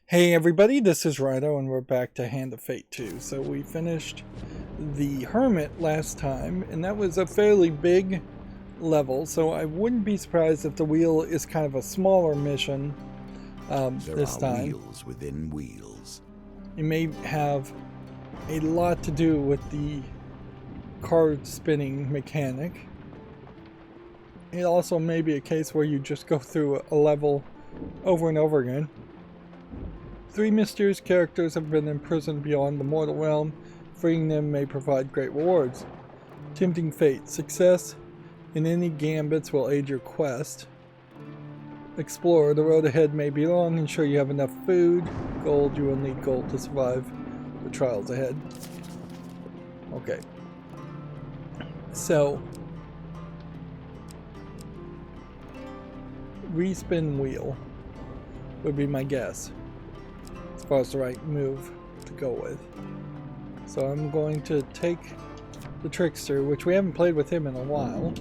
Hey everybody, this is Rydo and we're back to Hand of Fate 2. So we finished the Hermit last time, and that was a fairly big level, so I wouldn't be surprised if the wheel is kind of a smaller mission this time. Wheels within wheels. It may have a lot to do with the card spinning mechanic. It also may be a case where you just go through a level over and over again. 3 mysterious characters have been imprisoned beyond the mortal realm. Freeing them may provide great rewards. Tempting fate. Success in any gambits will aid your quest. Explore. The road ahead may be long. Ensure you have enough food. Gold. You will need gold to survive the trials ahead. Okay. So, respin wheel would be my guess as far as the right move to go with. So I'm going to take the Trickster, which we haven't played with him in a while.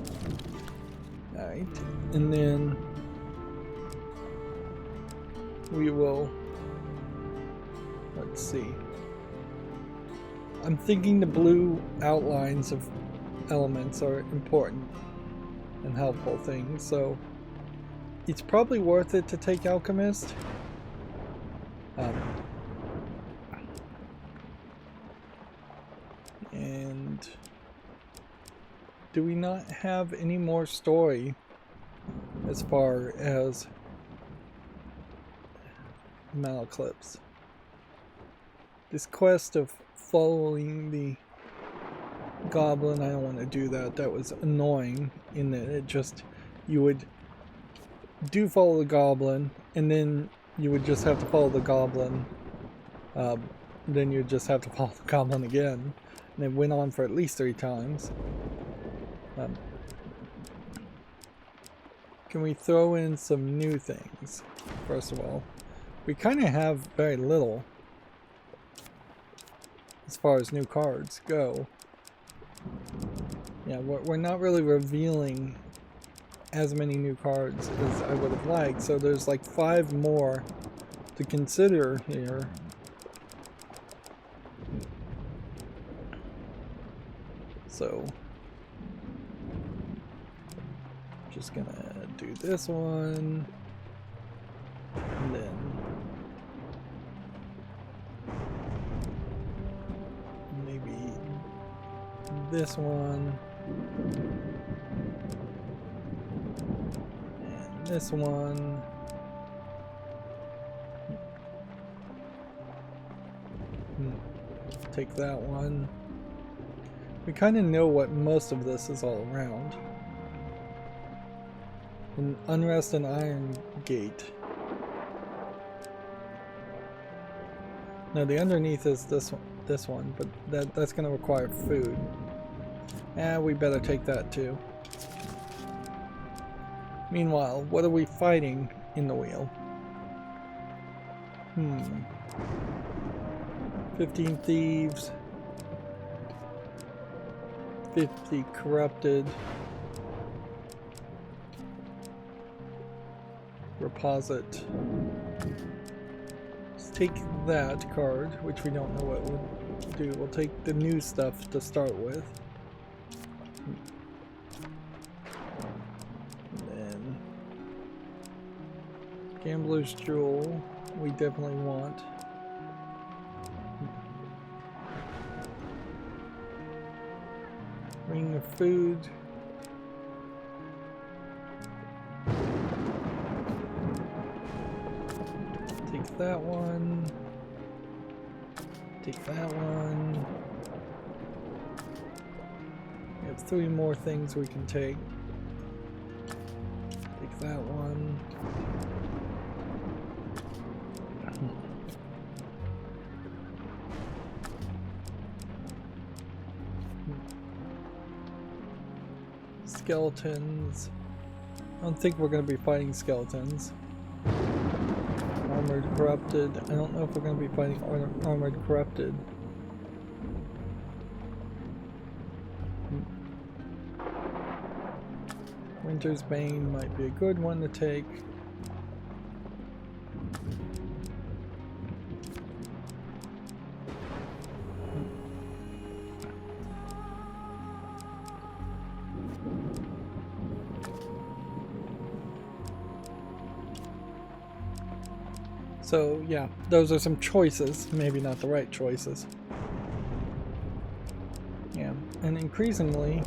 Alright, and then we will, let's see. I'm thinking the blue outlines of elements are important and helpful things, so it's probably worth it to take Alchemist. And do we not have any more story as far as Malaclips? This quest of following the goblin, I don't want to do that. That was annoying in that it just, you would follow the goblin and then you would just have to follow the goblin, then you'd just have to follow the goblin again, and it went on for at least 3 times. Can we throw in some new things? First of all, we kind of have very little as far as new cards go. Yeah, we're not really revealing as many new cards as I would have liked, so there's like 5 more to consider here. So just gonna do this one, and then maybe this one. This one. Take that one. We kind of know what most of this is all around. And Unrest and Iron Gate. No, the underneath is this one, but that's going to require food. We better take that too. Meanwhile, what are we fighting in the wheel? 15 thieves. 50 corrupted. Reposit. Let's take that card, which we don't know what it would do. We'll take the new stuff to start with. Gambler's Jewel, we definitely want. Ring of Food. Take that one. Take that one. We have 3 more things we can take. Take that one. Skeletons. I don't think we're going to be fighting skeletons. Armored Corrupted. I don't know if we're going to be fighting Armored Corrupted. Winter's Bane might be a good one to take. So yeah, those are some choices, maybe not the right choices. Yeah, and increasingly,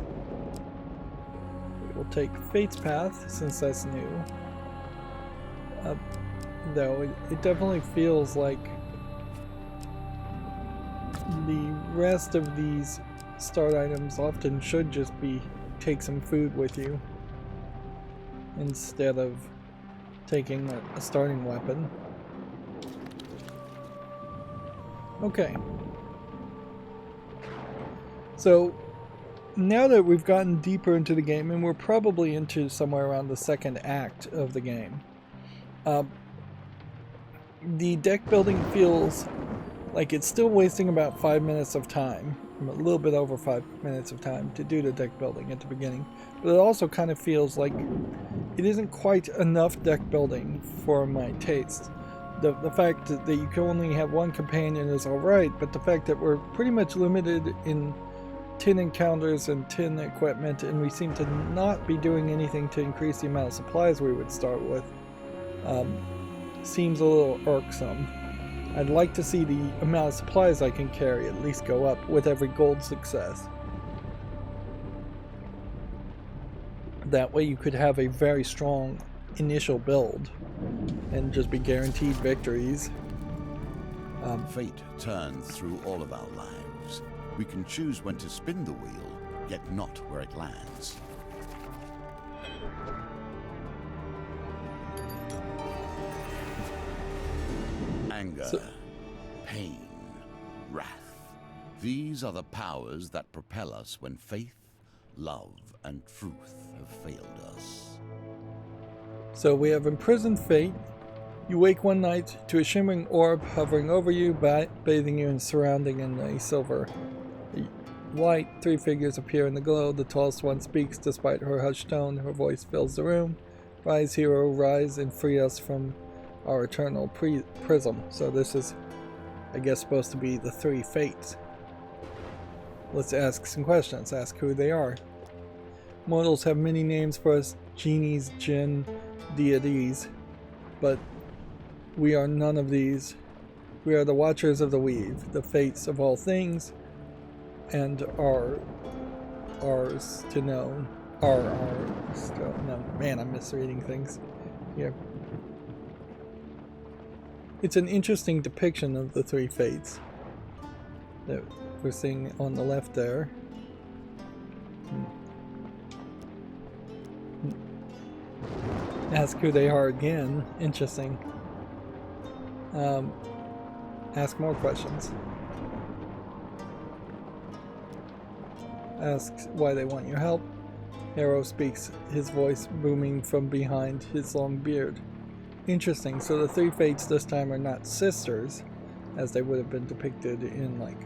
we will take Fate's Path, since that's new. Though it definitely feels like the rest of these start items often should just be take some food with you instead of taking a starting weapon. Okay. So now that we've gotten deeper into the game, and we're probably into somewhere around the second act of the game, the deck building feels like it's still wasting about 5 minutes of time, a little bit over 5 minutes of time to do the deck building at the beginning, but it also kind of feels like it isn't quite enough deck building for my taste. The fact that you can only have one companion is alright, but the fact that we're pretty much limited in 10 encounters and 10 equipment, and we seem to not be doing anything to increase the amount of supplies we would start with, seems a little irksome. I'd like to see the amount of supplies I can carry at least go up with every gold success. That way you could have a very strong initial build and just be guaranteed victories. Fate turns through all of our lives. We can choose when to spin the wheel, yet not where it lands. Anger, pain, wrath. These are the powers that propel us when faith, love, and truth have failed us. So we have imprisoned fate. You wake one night to a shimmering orb hovering over you, bathing you and surrounding in a silver light. 3 figures appear in the glow. The tallest one speaks despite her hushed tone. Her voice fills the room. Rise, hero, rise and free us from our eternal prism. So this is, I guess, supposed to be the 3 fates. Let's ask some questions. Ask who they are. Mortals have many names for us: genies, jinn, deities, but we are none of these. We are the watchers of the weave, the fates of all things, and are ours to know. Are ours to know. Man, I'm misreading things here. It's an interesting depiction of the 3 fates that we're seeing on the left there. Ask who they are again. Interesting. Ask more questions. Ask why they want your help. Hero speaks, his voice booming from behind his long beard. Interesting. So the 3 fates this time are not sisters, as they would have been depicted in, like,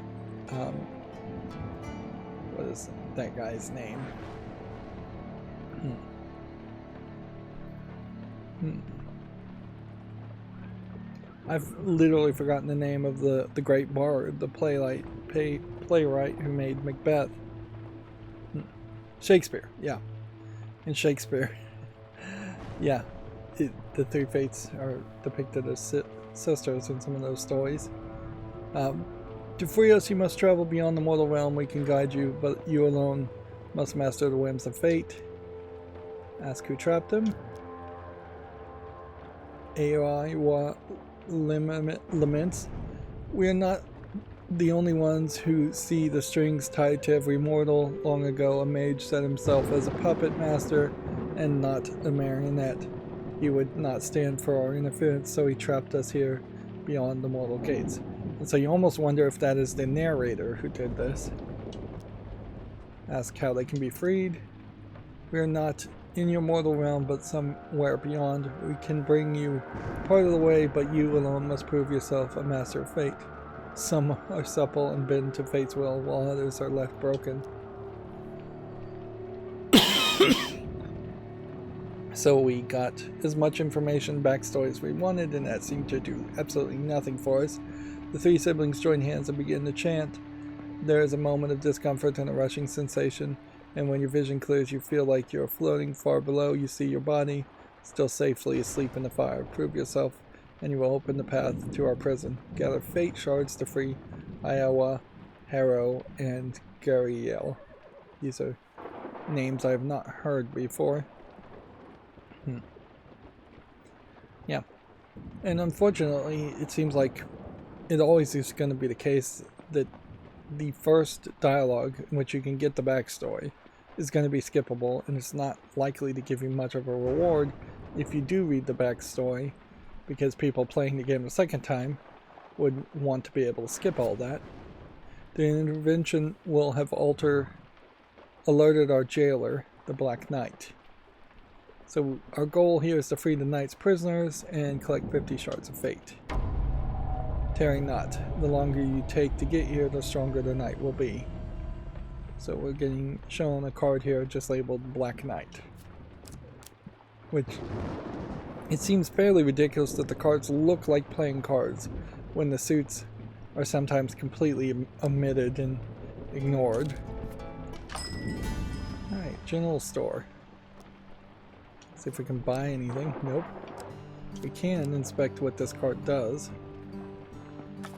what is that guy's name? I've literally forgotten the name of the great bard, the playwright who made Macbeth. Shakespeare, yeah. In Shakespeare, yeah, the 3 fates are depicted as sisters in some of those stories. To free us, you must travel beyond the mortal realm. We can guide you, but you alone must master the whims of fate. Ask who trapped him. AI laments. We are not the only ones who see the strings tied to every mortal. Long ago, a mage set himself as a puppet master and not a marionette. He would not stand for our interference, so he trapped us here beyond the mortal gates. And so you almost wonder if that is the narrator who did this. Ask how they can be freed. We are not in your mortal realm, but somewhere beyond. We can bring you part of the way, but you alone must prove yourself a master of fate. Some are supple and bend to fate's will, while others are left broken. So we got as much information, backstory as we wanted, and that seemed to do absolutely nothing for us. The 3 siblings join hands and begin to chant. There is a moment of discomfort and a rushing sensation, and when your vision clears, you feel like you're floating far below. You see your body still safely asleep in the fire. Prove yourself and you will open the path to our prison. Gather fate shards to free Iowa, Harrow, and Gariel. These are names I have not heard before. Yeah. And unfortunately, it seems like it always is going to be the case that the first dialogue in which you can get the backstory is going to be skippable, and it's not likely to give you much of a reward if you do read the backstory, because people playing the game the second time would want to be able to skip all that. The intervention will have alerted our jailer, the Black Knight. So our goal here is to free the knight's prisoners and collect 50 shards of fate. Tarry not. The longer you take to get here, the stronger the knight will be. So we're getting shown a card here just labeled Black Knight. Which, it seems fairly ridiculous that the cards look like playing cards when the suits are sometimes completely omitted and ignored. Alright, general store. See if we can buy anything. Nope. We can inspect what this card does,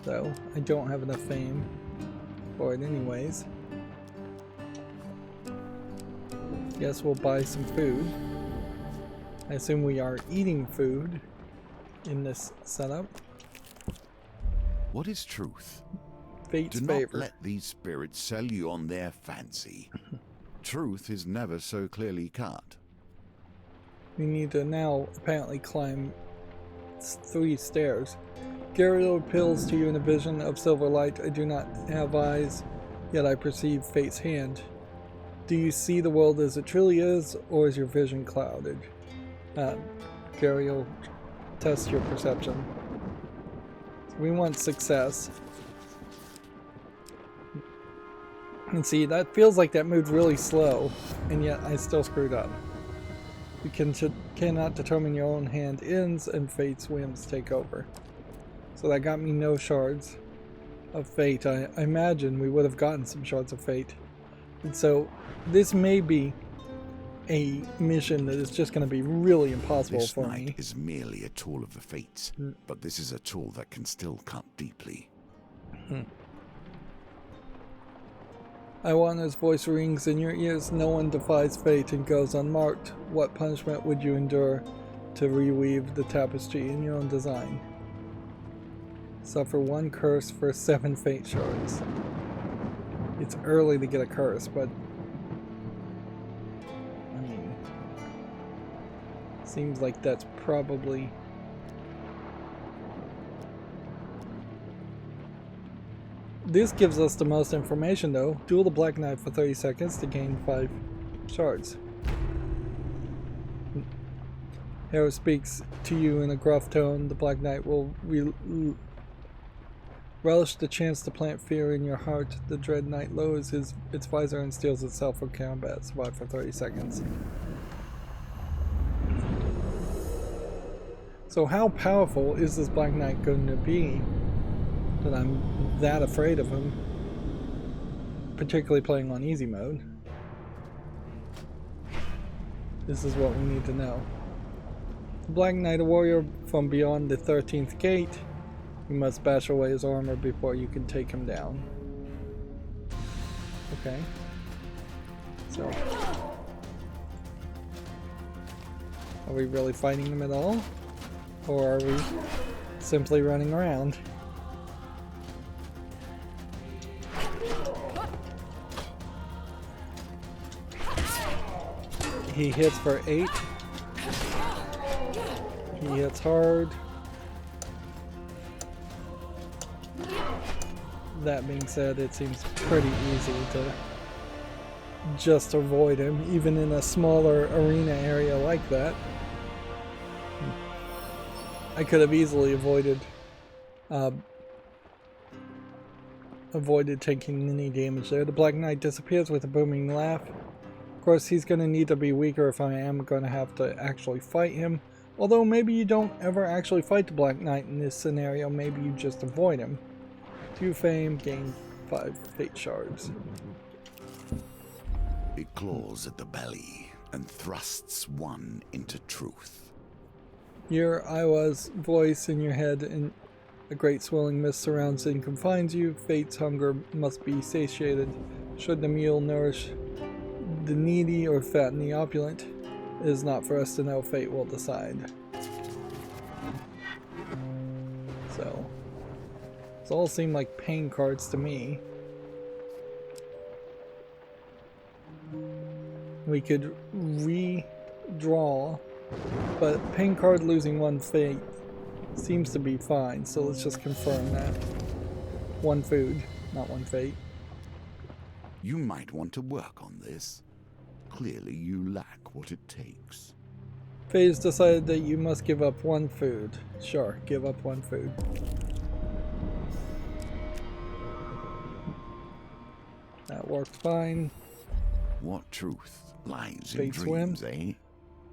though I don't have enough fame for it anyways. Guess we'll buy some food. I assume we are eating food in this setup. What is truth? Fate's Do favor. not let these spirits sell you on their fancy. Truth is never so clearly cut. We need to now apparently climb 3 stairs. Gariel appeals to you in a vision of silver light. I do not have eyes, yet I perceive fate's hand. Do you see the world as it truly is, or is your vision clouded? Gariel, test your perception. So we want success. And see, that feels like that moved really slow, and yet I still screwed up. You cannot determine your own hand ends, and fate's whims take over. So that got me no shards of fate. I imagine we would have gotten some shards of fate. And so this may be a mission that is just going to be really impossible This for knight me. is merely a tool of the fates, but this is a tool that can still cut deeply. Iwana's voice rings in your ears. No one defies fate and goes unmarked. What punishment would you endure to reweave the tapestry in your own design? Suffer 1 curse for 7 fate shards. It's early to get a curse, but I mean, seems like that's probably this gives us the most information though. Duel the Black Knight for 30 seconds to gain 5 shards. Harrow speaks to you in a gruff tone. The Black Knight will relish the chance to plant fear in your heart. The dread knight lowers its visor and steels itself for combat. Survive for 30 seconds. So how powerful is this Black Knight going to be that I'm that afraid of him? Particularly playing on easy mode. This is what we need to know. The Black Knight, a warrior from beyond the 13th gate. You must bash away his armor before you can take him down. Okay. So, are we really fighting him at all? Or are we simply running around? He hits for 8. He hits hard. That being said, it seems pretty easy to just avoid him, even in a smaller arena area like that. I could have easily avoided taking any damage there. The Black Knight disappears with a booming laugh. Of course, he's going to need to be weaker if I am going to have to actually fight him. Although maybe you don't ever actually fight the Black Knight in this scenario, maybe you just avoid him. 2 fame, gain 5 fate shards. It claws at the belly and thrusts one into truth. Your Iowa's voice in your head and a great swirling mist surrounds and confines you. Fate's hunger must be satiated. Should the meal nourish the needy or fatten the opulent? It is not for us to know. Fate will decide. So, these all seem like pain cards to me. We could redraw, but pain card losing one fate seems to be fine, so let's just confirm that. One food, not one fate. You might want to work on this. Clearly you lack what it takes. Fate has decided that you must give up one food. Sure, give up one food. That worked fine. What truth lies in Fate's dreams, whim. eh?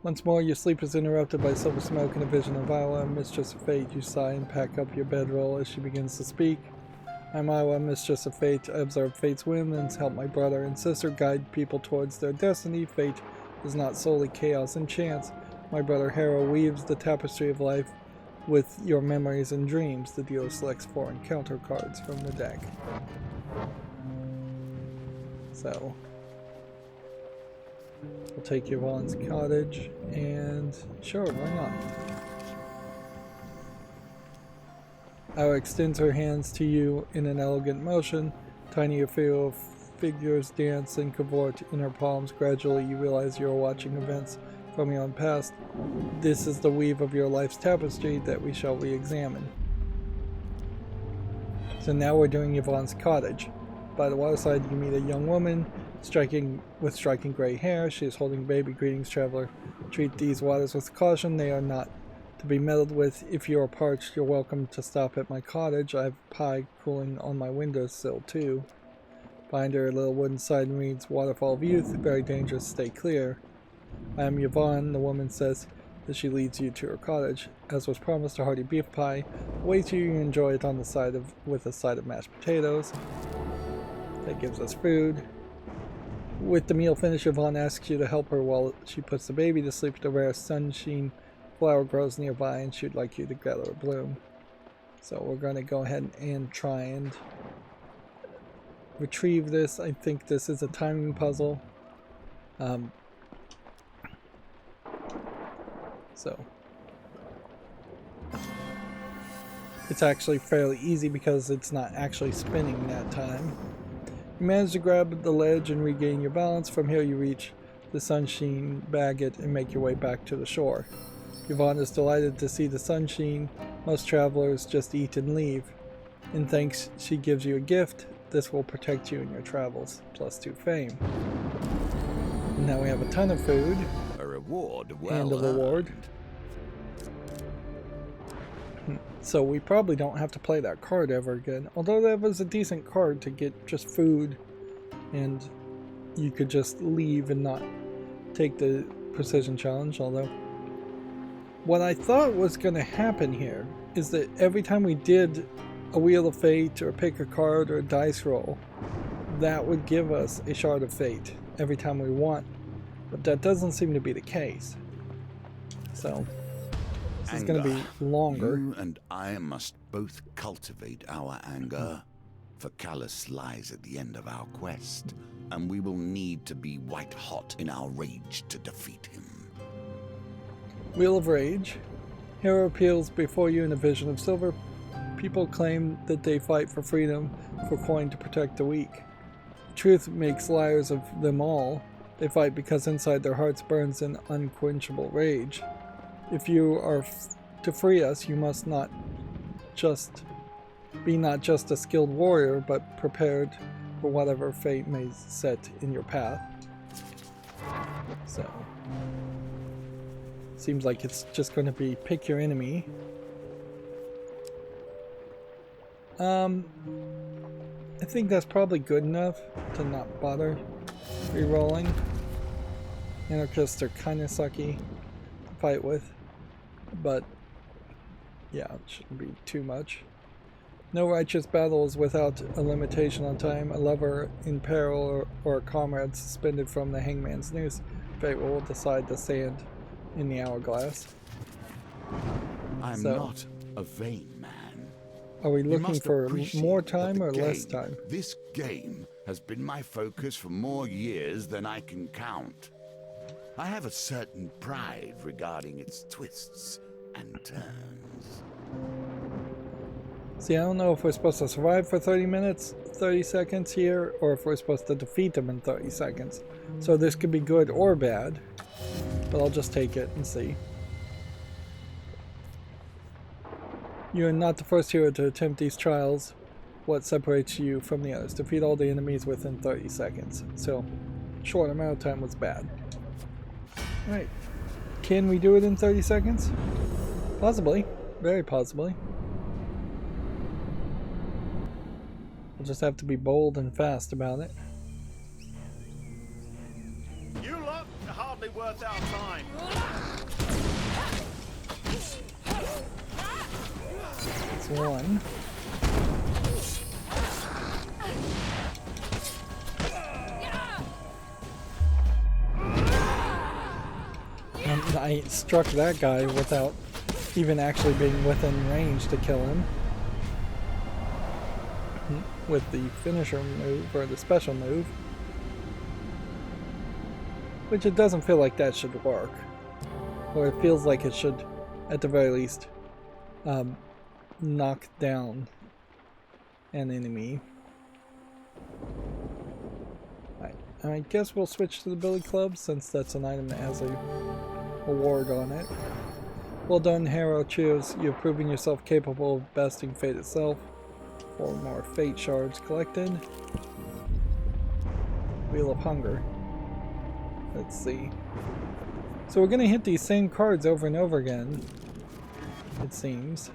Once more, your sleep is interrupted by silver smoke and a vision of Iowa, mistress of fate. You sigh and pack up your bedroll as she begins to speak. I'm Iowa, mistress of fate. I observe fate's whim and help my brother and sister guide people towards their destiny. Fate is not solely chaos and chance. My brother Harrow weaves the tapestry of life with your memories and dreams. The dealer selects 4 encounter cards from the deck. So, we'll take Yvonne's cottage, and sure, why not? Iowa extends her hands to you in an elegant motion. Tiny ethereal figures dance and cavort in her palms. Gradually, you realize you are watching events from your own past. This is the weave of your life's tapestry that we shall re-examine. So now we're doing Yvonne's cottage. By the waterside, you meet a young woman striking gray hair. She is holding baby. Greetings, traveler. Treat these waters with caution. They are not to be meddled with. If you are parched, you're welcome to stop at my cottage. I have pie cooling on my windowsill too. Behind her, a little wooden sign reads, Waterfall of Youth, very dangerous, stay clear. I am Yvonne, the woman says as she leads you to her cottage. As was promised, a hearty beef pie awaits you. You enjoy it on the side with a side of mashed potatoes. That gives us food. With the meal finished, Yvonne asks you to help her while she puts the baby to sleep. The rare sunshine flower grows nearby and she'd like you to gather a bloom. So we're going to go ahead and try and retrieve this. I think this is a timing puzzle. So it's actually fairly easy because it's not actually spinning that time. You manage to grab the ledge and regain your balance. From here you reach the sunshine, bag it, and make your way back to the shore. Yvonne is delighted to see the sunshine. Most travelers just eat and leave. In thanks, she gives you a gift. This will protect you in your travels. +2 fame. And now we have a ton of food. A reward well and a reward. So we probably don't have to play that card ever again. Although that was a decent card to get just food. And you could just leave and not take the precision challenge. Although what I thought was going to happen here is that every time we did a Wheel of Fate or pick a card or a dice roll, that would give us a Shard of Fate every time we won. But that doesn't seem to be the case. So this is going to be longer. You and I must both cultivate our anger, for Callus lies at the end of our quest, and we will need to be white hot in our rage to defeat him. Wheel of Rage. Hero appeals before you in a vision of silver. People claim that they fight for freedom, for coin to protect the weak. Truth makes liars of them all. They fight because inside their hearts burns an unquenchable rage. If you are to free us, you must not just a skilled warrior, but prepared for whatever fate may set in your path. So seems like it's just going to be pick your enemy. I think that's probably good enough to not bother re-rolling. Anarchists are kind of sucky to fight with, but yeah, it shouldn't be too much. No righteous battle is without a limitation on time. A lover in peril or a comrade suspended from the hangman's noose. Fate will decide to stand in the hourglass. I'm So, not a vain man. are we You looking must for appreciate more that time the or less game- time? This game has been my focus for more years than I can count. I have a certain pride regarding its twists and turns. See, I don't know if we're supposed to survive for 30 minutes, 30 seconds here, or if we're supposed to defeat them in 30 seconds. So this could be good or bad, but I'll just take it and see. You are not the first hero to attempt these trials. What separates you from the others? Defeat all the enemies within 30 seconds. So, short amount of time was bad. Alright. Can we do it in 30 seconds? Possibly. Very possibly. We'll just have to be bold and fast about it. You lot are hardly worth our time. That's one. I struck that guy without even actually being within range to kill him. With the finisher move, or the special move. Which it doesn't feel like that should work. Or it feels like it should, at the very least, knock down an enemy. Right. I guess we'll switch to the Billy Club, since that's an item that has a award on it. Well done, hero. Cheers. You've proven yourself capable of besting fate itself. 4 more fate shards collected. Wheel of Hunger. Let's see. So we're gonna hit these same cards over and over again, it seems.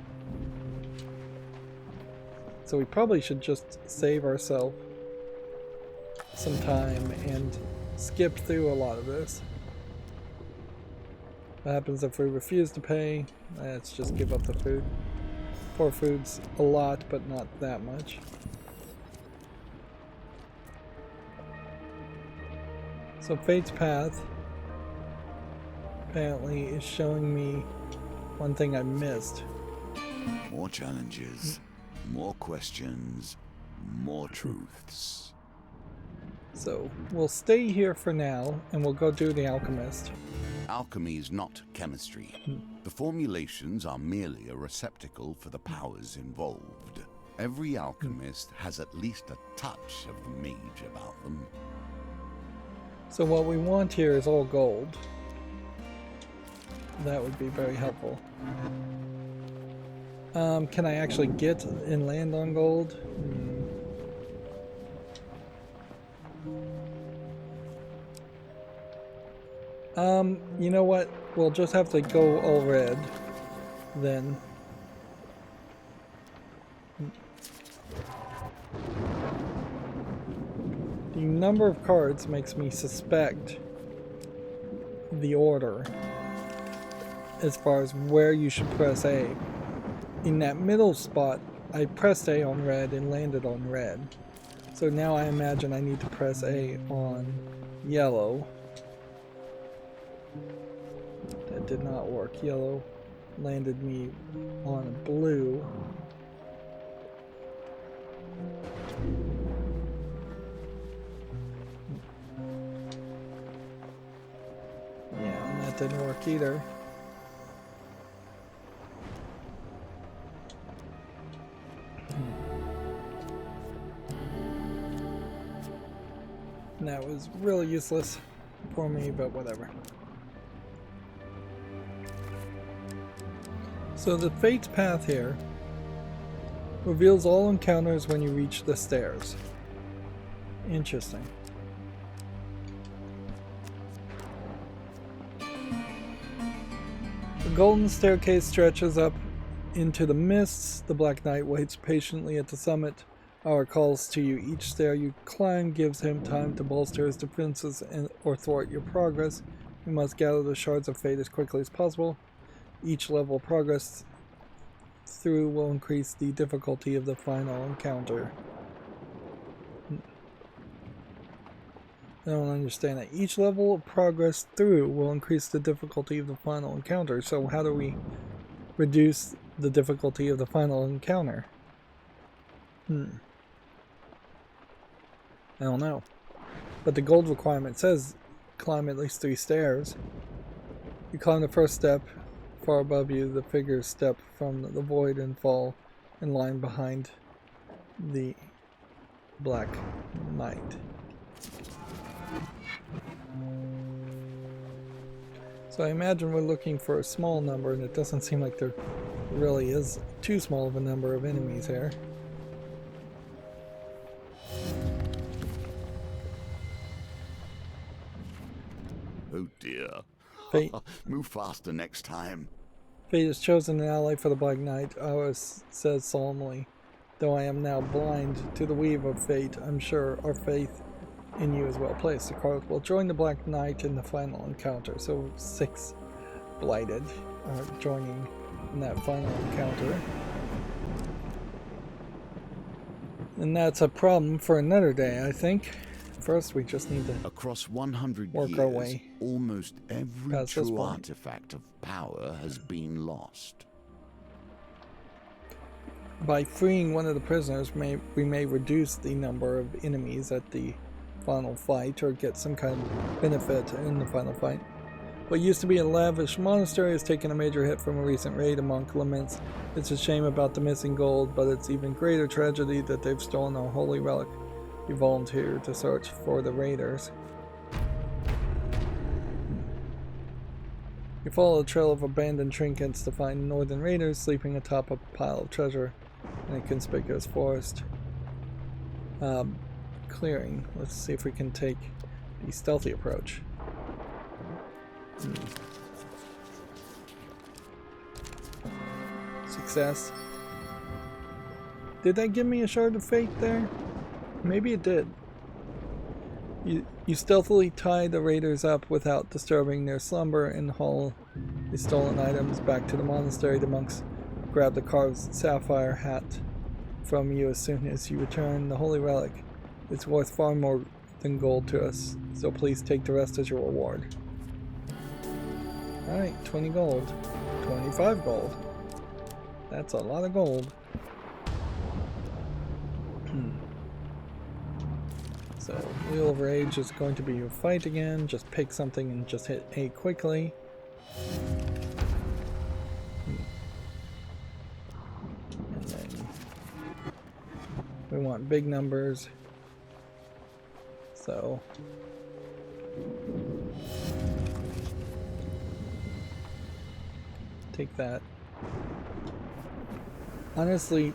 So we probably should just save ourselves some time and skip through a lot of this. What happens if we refuse to pay? Let's just give up the food. 4 food's a lot, but not that much. So Fate's Path apparently is showing me one thing I missed. More challenges, more questions, more truths. So we'll stay here for now, and we'll go do the Alchemist. Alchemy is not chemistry. The formulations are merely a receptacle for the powers involved. Every alchemist has at least a touch of the mage about them. So what we want here is all gold. That would be very helpful. Can I actually get and land on gold? You know what? We'll just have to go all red then. The number of cards makes me suspect the order as far as where you should press A. In that middle spot, I pressed A on red and landed on red. So now I imagine I need to press A on yellow. That did not work. Yellow landed me on blue. Yeah, and that didn't work either. And that was really useless for me, but whatever. So the Fate's Path here reveals all encounters when you reach the stairs. Interesting. The golden staircase stretches up into the mists. The Black Knight waits patiently at the summit. Our calls to you. Each stair you climb gives him time to bolster his defenses or thwart your progress. You must gather the shards of fate as quickly as possible. Each level of progress through will increase the difficulty of the final encounter. I don't understand that. Each level of progress through will increase the difficulty of the final encounter. So how do we reduce the difficulty of the final encounter? I don't know. But the gold requirement says climb at least 3 stairs. You climb the first step. Far above you, the figures step from the void and fall in line behind the Black Knight. So I imagine we're looking for a small number, and it doesn't seem like there really is too small of a number of enemies here. Oh dear. Fate. Move faster next time. Fate has chosen an ally for the Black Knight, Aris says solemnly. Though I am now blind to the weave of fate, I'm sure our faith in you is well placed. The card will join the Black Knight in the final encounter. So 6 blighted are joining in that final encounter. And that's a problem for another day, I think. First, we just need to across 100 work years, our way almost every past this true point. artifact of power has been lost. By freeing one of the prisoners, we may reduce the number of enemies at the final fight, or get some kind of benefit in the final fight. What used to be a lavish monastery has taken a major hit from a recent raid. A monk laments, "It's a shame about the missing gold, but it's even greater tragedy that they've stolen our holy relic." You volunteer to search for the raiders. You follow a trail of abandoned trinkets to find northern raiders sleeping atop a pile of treasure in a conspicuous forest. Clearing. Let's see if we can take the stealthy approach. Success. Did that give me a shard of fate there? Maybe it did. You stealthily tie the raiders up without disturbing their slumber and haul the stolen items back to the monastery. The monks grab the carved sapphire hat from you as soon as you return. The holy relic is worth far more than gold to us, so please take the rest as your reward. Alright, 20 gold. 25 gold. That's a lot of gold. So, Wheel of Rage is going to be your fight again. Just pick something and just hit A quickly. And then we want big numbers. So take that. Honestly,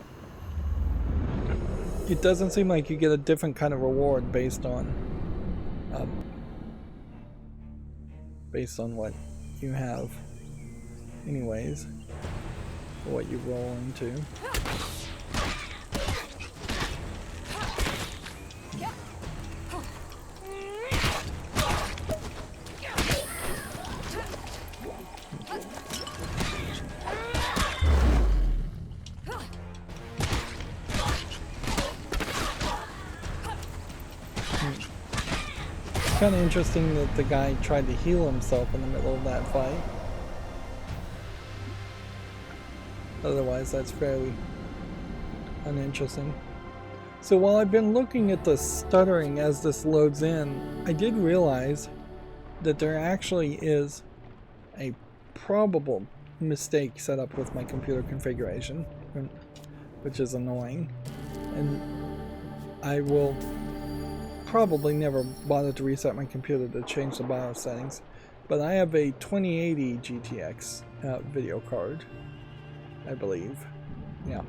it doesn't seem like you get a different kind of reward based on what you have anyways, or what you roll into. Kind of interesting that the guy tried to heal himself in the middle of that fight. Otherwise, that's fairly uninteresting. So while I've been looking at the stuttering as this loads in, I did realize that there actually is a probable mistake set up with my computer configuration, which is annoying. And I will probably never bother to reset my computer to change the BIOS settings, but I have a 2080 GTX video card, I believe. Yeah.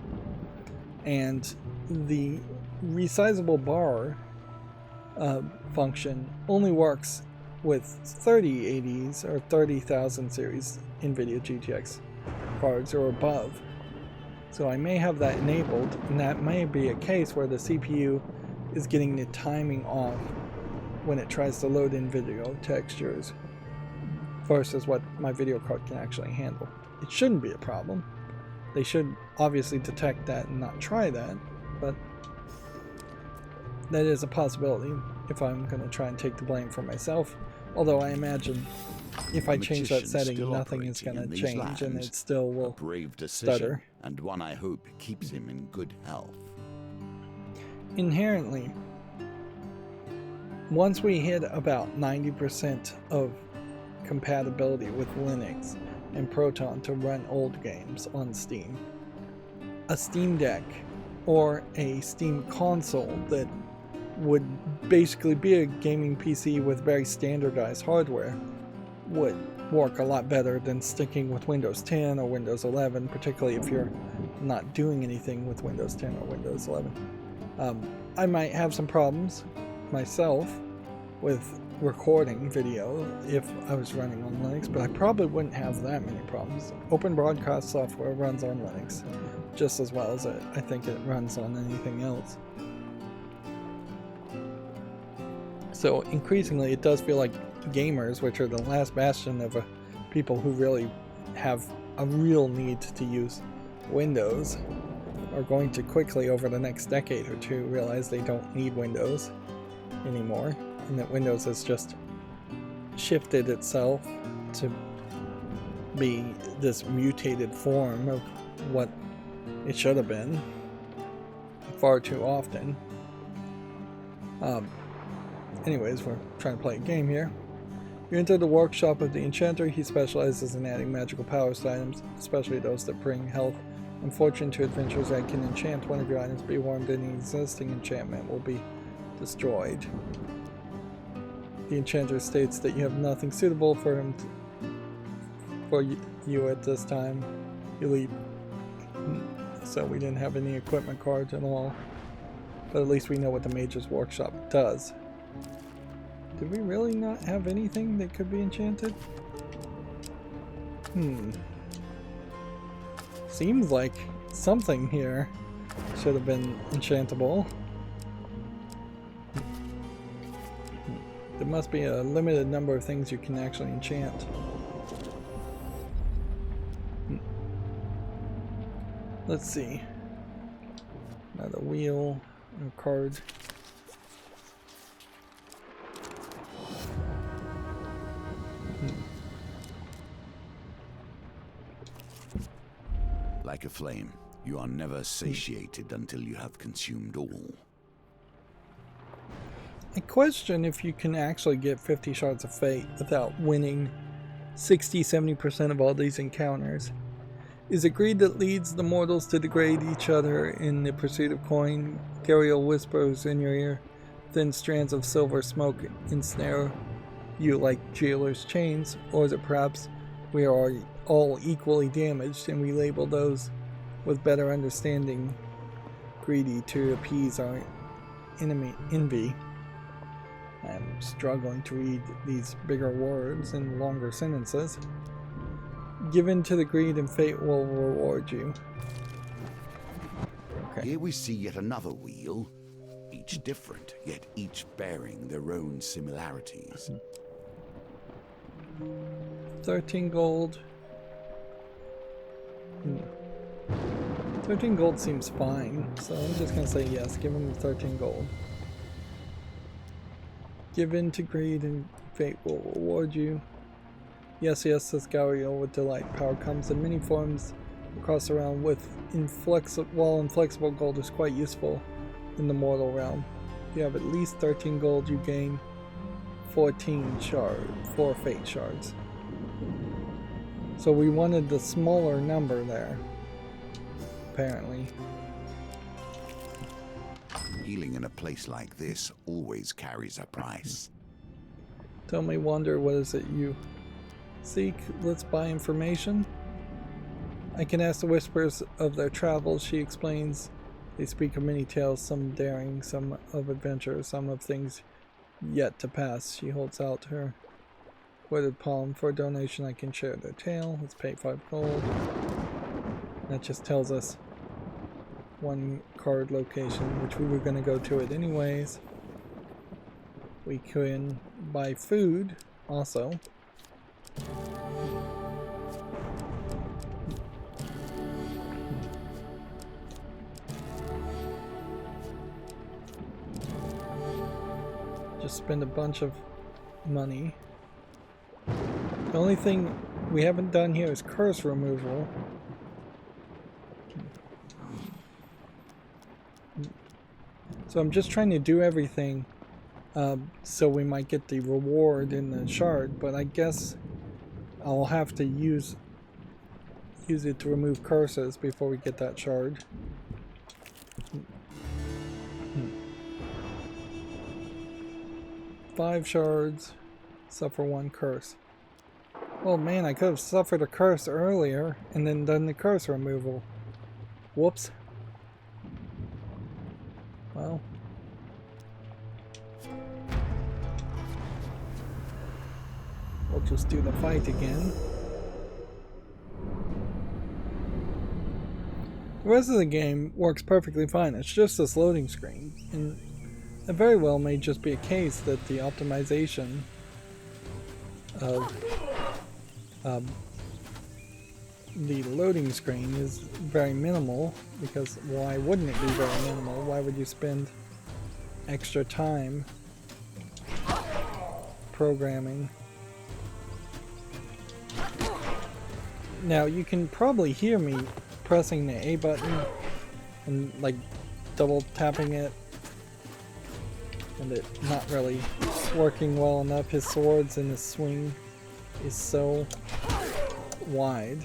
And the resizable bar function only works with 3080s or 30,000 series NVIDIA GTX cards or above. So I may have that enabled, and that may be a case where the CPU is getting the timing off when it tries to load in video textures versus what my video card can actually handle. It shouldn't be a problem. They should obviously detect that and not try that, but that is a possibility if I'm going to try and take the blame for myself. Although I imagine if I A change that magician setting, still nothing is operating going in to these change, and lands. it still A will brave decision, stutter. and one I hope keeps him in good health. Inherently, once we hit about 90% of compatibility with Linux and Proton to run old games on Steam, a Steam Deck or a Steam console that would basically be a gaming PC with very standardized hardware would work a lot better than sticking with Windows 10 or Windows 11, particularly if you're not doing anything with Windows 10 or Windows 11. I might have some problems myself with recording video if I was running on Linux, but I probably wouldn't have that many problems. Open broadcast software runs on Linux just as well as I think it runs on anything else. So increasingly it does feel like gamers, which are the last bastion of people who really have a real need to use Windows, are going to quickly over the next decade or two realize they don't need Windows anymore, and that Windows has just shifted itself to be this mutated form of what it should have been far too often. Anyways, we're trying to play a game here. You enter the workshop of the enchanter. He specializes in adding magical powers to items, especially those that bring health and fortune to adventurers that can enchant one of your items. Be warned, any existing enchantment will be destroyed. The enchanter states that you have nothing suitable for him for you at this time. You leave. So we didn't have any equipment cards at all. But at least we know what the Mage's Workshop does. Did we really not have anything that could be enchanted? Seems like something here should have been enchantable. There must be a limited number of things you can actually enchant. Let's see. Another wheel, a card. Like a flame, you are never satiated until you have consumed all. I question if you can actually get 50 shards of fate without winning 60-70% of all these encounters. Is it greed that leads the mortals to degrade each other in the pursuit of coin? Gariel whispers in your ear. Thin strands of silver smoke ensnare you like jailer's chains, or is it perhaps we are all equally damaged and we label those with better understanding greedy to appease our envy? I'm struggling to read these bigger words in longer sentences. Given to the greed and fate will reward you. Okay. Here we see yet another wheel, each different, yet each bearing their own similarities. 13 gold. 13 gold seems fine, so I'm just gonna say yes, give him the 13 gold. Given to greed and fate will reward you. Yes, yes, says Gariel with delight. Power comes in many forms across the realm. While inflexible gold is quite useful in the mortal realm. If you have at least 13 gold, you gain 4 fate shards. So we wanted the smaller number there, apparently. Healing in a place like this always carries a price. Tell me, Wander, what is it you seek? Let's buy information. I can ask the whispers of their travels, she explains. They speak of many tales, some daring, some of adventure, some of things yet to pass. She holds out her wedded palm. For a donation I can share their tale. Let's pay 5 gold. That just tells us one card location, which we were going to go to it anyways. We can buy food also. Just spend a bunch of money. The only thing we haven't done here is curse removal. So I'm just trying to do everything so we might get the reward in the shard, but I guess I'll have to use it to remove curses before we get that shard. 5 shards, suffer 1 curse. Well, man, I could have suffered a curse earlier and then done the curse removal. Whoops. Well. We'll just do the fight again. The rest of the game works perfectly fine. It's just this loading screen. And it very well may just be a case that the optimization of the loading screen is very minimal, because why wouldn't it be very minimal? Why would you spend extra time programming? Now you can probably hear me pressing the A button and like double tapping it, and it not really working well enough. His swords and his swing is so wide.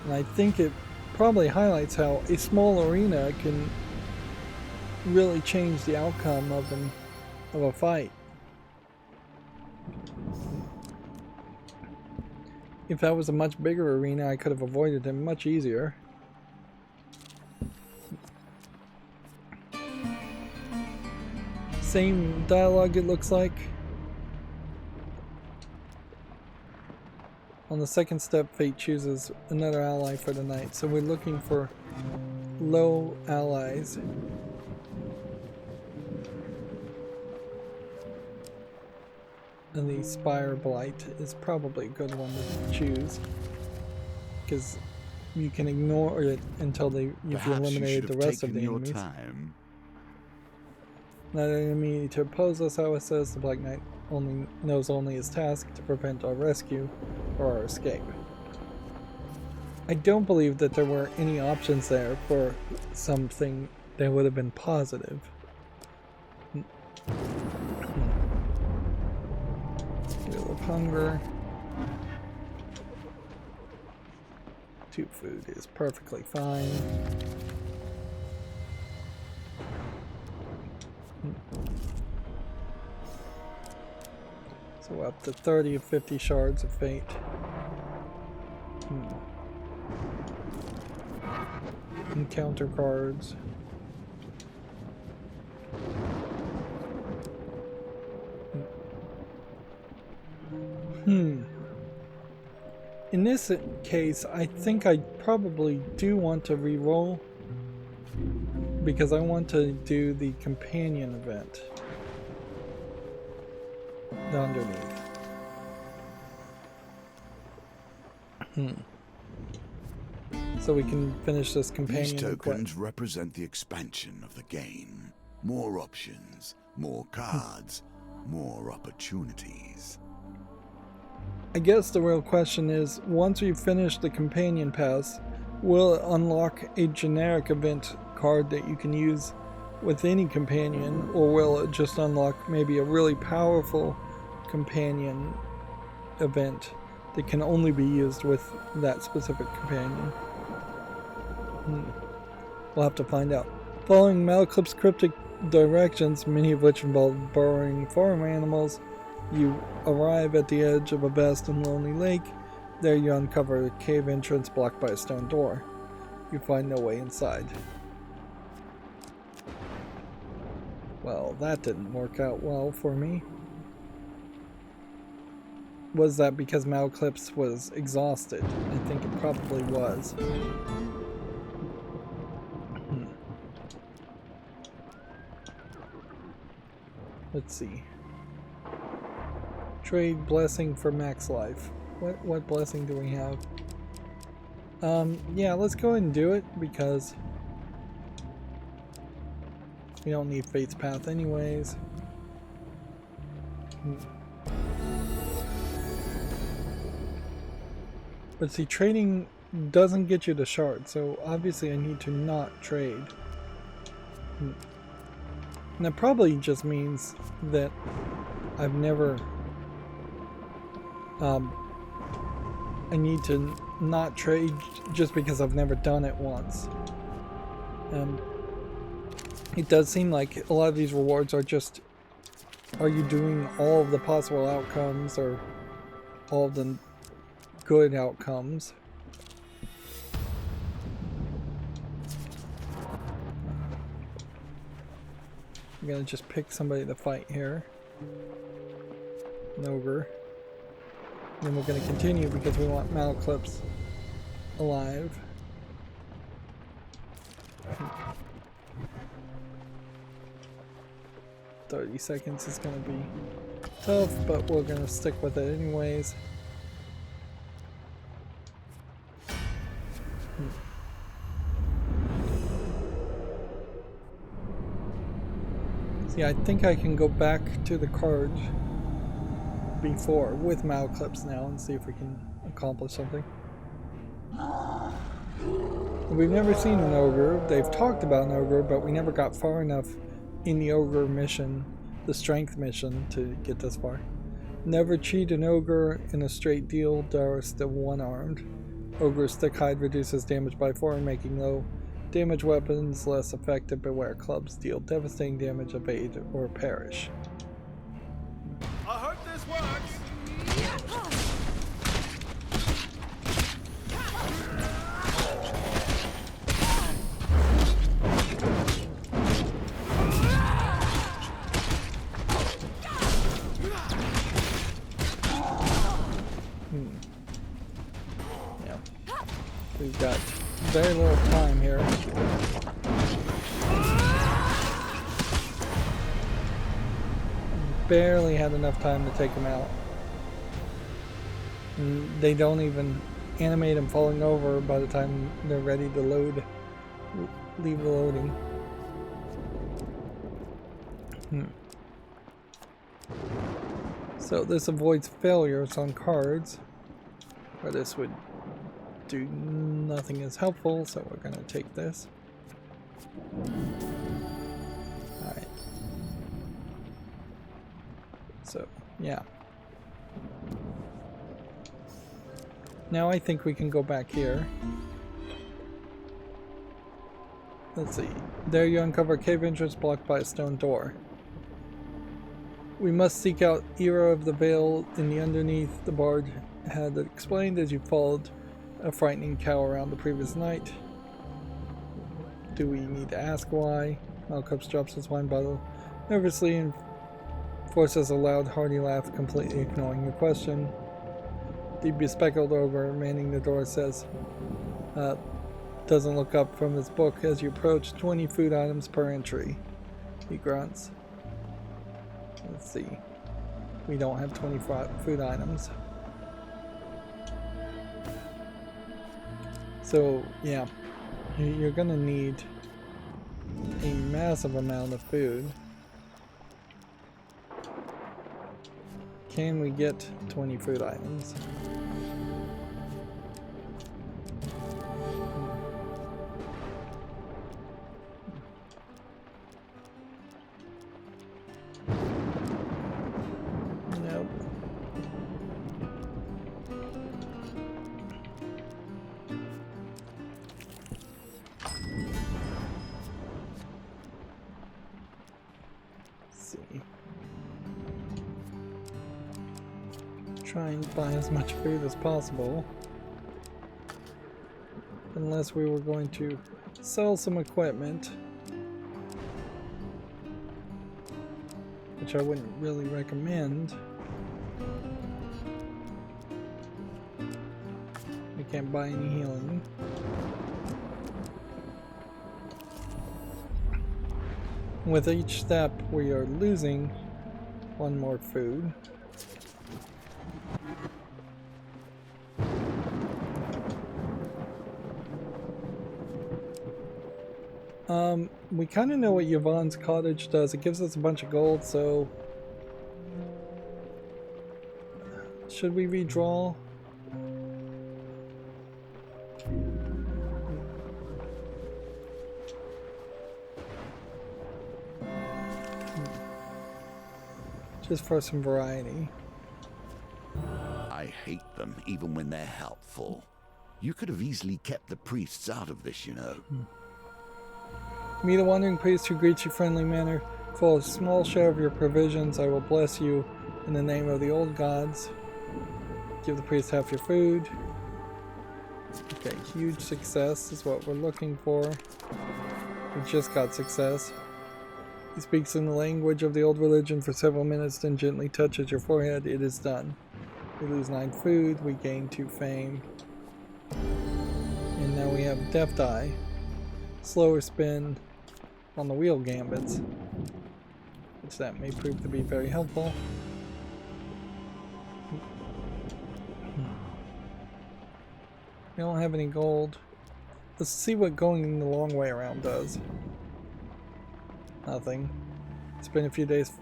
And I think it probably highlights how a small arena can really change the outcome of a fight. If that was a much bigger arena, I could have avoided him much easier. Same dialogue, it looks like. On the second step, fate chooses another ally for the night. So we're looking for low allies. And the Spire Blight is probably a good one to choose, because you can ignore it until you've eliminated the rest of the enemies. Not an enemy to oppose us, how it says. The Black Knight knows only his task to prevent our rescue or our escape. I don't believe that there were any options there for something that would have been positive. Wheel of Hunger. 2 food is perfectly fine. So up to 30 of 50 shards of fate. Encounter cards. In this case, I think I probably do want to re-roll, because I want to do the companion event underneath. So we can finish this companion. These tokens represent the expansion of the game. More options, more cards, more opportunities. I guess the real question is, once we finish the companion pass, will it unlock a generic event card that you can use with any companion, or will it just unlock maybe a really powerful companion event that can only be used with that specific companion? We'll have to find out. Following Malclip's cryptic directions, many of which involve burrowing farm animals, you arrive at the edge of a vast and lonely lake. There you uncover a cave entrance blocked by a stone door. You find no way inside. Well, that didn't work out well for me. Was that because Malclips was exhausted? I think it probably was. Let's see. Trade blessing for max life. What blessing do we have? Yeah, let's go ahead and do it, because we don't need Fate's Path anyways. But see, trading doesn't get you the shard, so obviously I need to not trade. And that probably just means that I've never... I need to not trade just because I've never done it once. It does seem like a lot of these rewards are just, are you doing all of the possible outcomes or all of the good outcomes? I'm gonna just pick somebody to fight here. An ogre. And then we're gonna continue because we want Malclips alive. 30 seconds is gonna be tough, but we're gonna stick with it anyways. See, I think I can go back to the card before with Malclips now and see if we can accomplish something. We've never seen an ogre. They've talked about an ogre, but we never got far enough in the ogre mission, the strength mission, to get this far. Never cheat an ogre in a straight deal. Doris the one-armed. Ogre's thick hide reduces damage by 4, making low damage weapons less effective. Beware clubs deal devastating damage, evade, or perish. I hope this works. Yeah. We've got very little time here. Barely had enough time to take him out. And they don't even animate him falling over by the time they're ready to load. Leave loading. So this avoids failures on cards, where this would do nothing as helpful, so we're going to take this. Alright. So, yeah. Now I think we can go back here. Let's see. There you uncover a cave entrance blocked by a stone door. We must seek out Era of the Veil in the underneath, the bard had explained as you followed a frightening cow around the previous night. Do we need to ask why? Malclips drops his wine bottle nervously and forces a loud, hearty laugh, completely ignoring your question. The bespectacled ogre manning the door says, doesn't look up from his book as you approach. 20 food items per entry. He grunts. Let's see. We don't have 20 food items. So, yeah. You're gonna need a massive amount of food. Can we get 20 food items? Nope. Let's see. Try and buy as much food as possible. Unless we were going to sell some equipment. Which I wouldn't really recommend. We can't buy any healing. With each step we are losing one more food. We kind of know what Yvonne's cottage does. It gives us a bunch of gold, so Should we redraw? Just for some variety. I hate them even when they're helpful. You could have easily kept the priests out of this, you know. Meet a wandering priest who greets you friendly manner. For a small share of your provisions, I will bless you in the name of the old gods. Give the priest half your food. Okay, huge success is what we're looking for. We just got success. He speaks in the language of the old religion for several minutes, then gently touches your forehead. It is done. We lose 9 food, we gain 2 fame. And now we have Death Die. Slower spin on the wheel gambits, which that may prove to be very helpful. We don't have any gold. Let's see what going the long way around does. Nothing. It's been a few days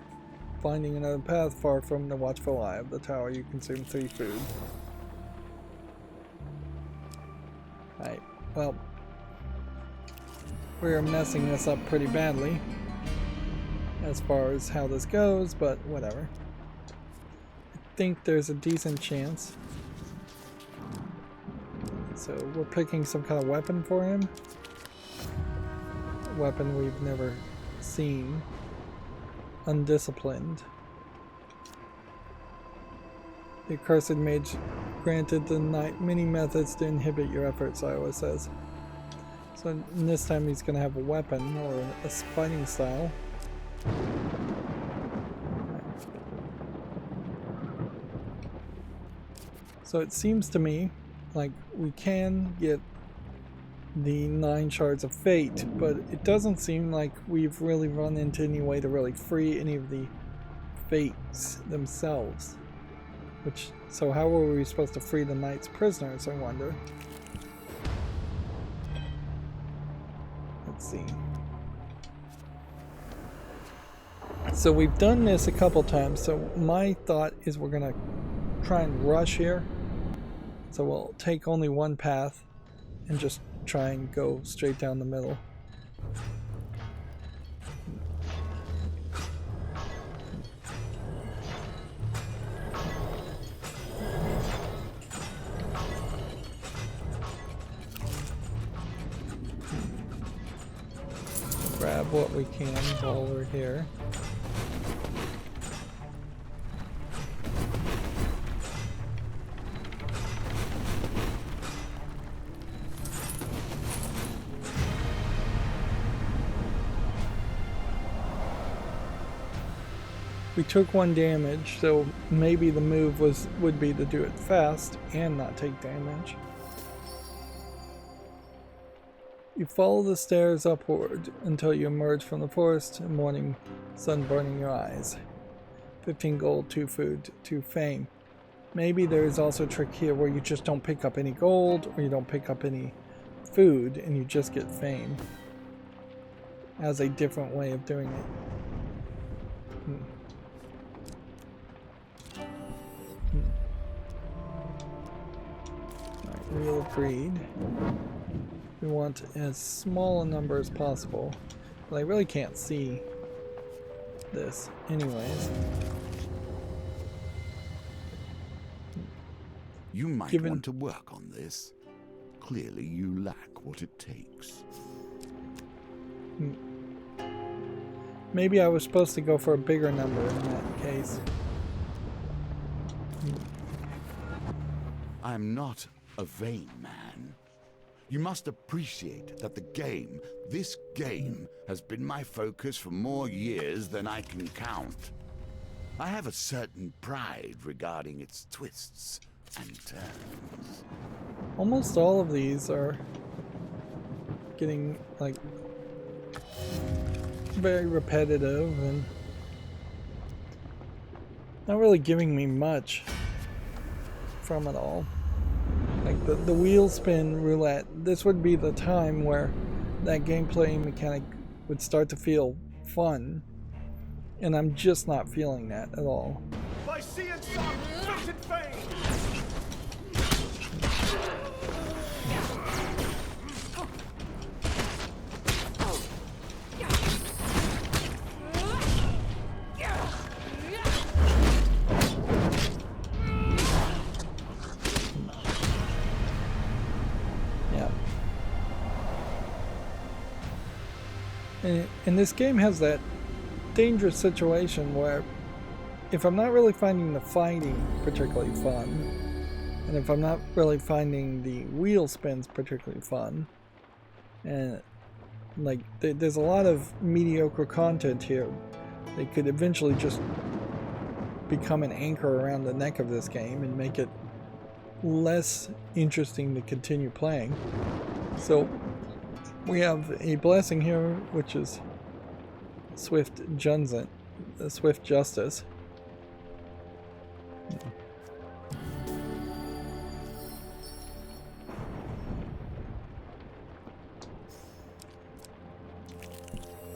finding another path far from the watchful eye of the tower. You consume 3 food. Alright, well, we're messing this up pretty badly as far as how this goes, but whatever. I think there's a decent chance. So we're picking some kind of weapon for him. A weapon we've never seen. Undisciplined. The accursed mage granted the knight many methods to inhibit your efforts, Iowa says. So this time he's going to have a weapon or a fighting style. So it seems to me like we can get the 9 shards of fate, but it doesn't seem like we've really run into any way to really free any of the fates themselves. So how were we supposed to free the knight's prisoners, I wonder? Let's see. So we've done this a couple times, so my thought is we're gonna try and rush here. So we'll take only one path and just try and go straight down the middle. Grab what we can while we're here. We took 1 damage, so maybe the move would be to do it fast and not take damage. You follow the stairs upward until you emerge from the forest, morning sun burning your eyes. 15 gold, 2 food, 2 fame. Maybe there is also a trick here where you just don't pick up any gold or you don't pick up any food and you just get fame. As a different way of doing it. Alright, Wheel of Greed. We want as small a number as possible, but I really can't see this anyways. You might want to work on this. Clearly you lack what it takes. Maybe I was supposed to go for a bigger number in that case. I'm not a vain man. You must appreciate that this game, has been my focus for more years than I can count. I have a certain pride regarding its twists and turns. Almost all of these are getting, like, very repetitive and not really giving me much from it all. Like the wheel spin roulette, this would be the time where that gameplay mechanic would start to feel fun, and I'm just not feeling that at all. By sea and sun, fight and fame. Yeah. And this game has that dangerous situation where if I'm not really finding the fighting particularly fun, and if I'm not really finding the wheel spins particularly fun, and like there's a lot of mediocre content here that could eventually just become an anchor around the neck of this game and make it less interesting to continue playing. So we have a blessing here, which is swift justice.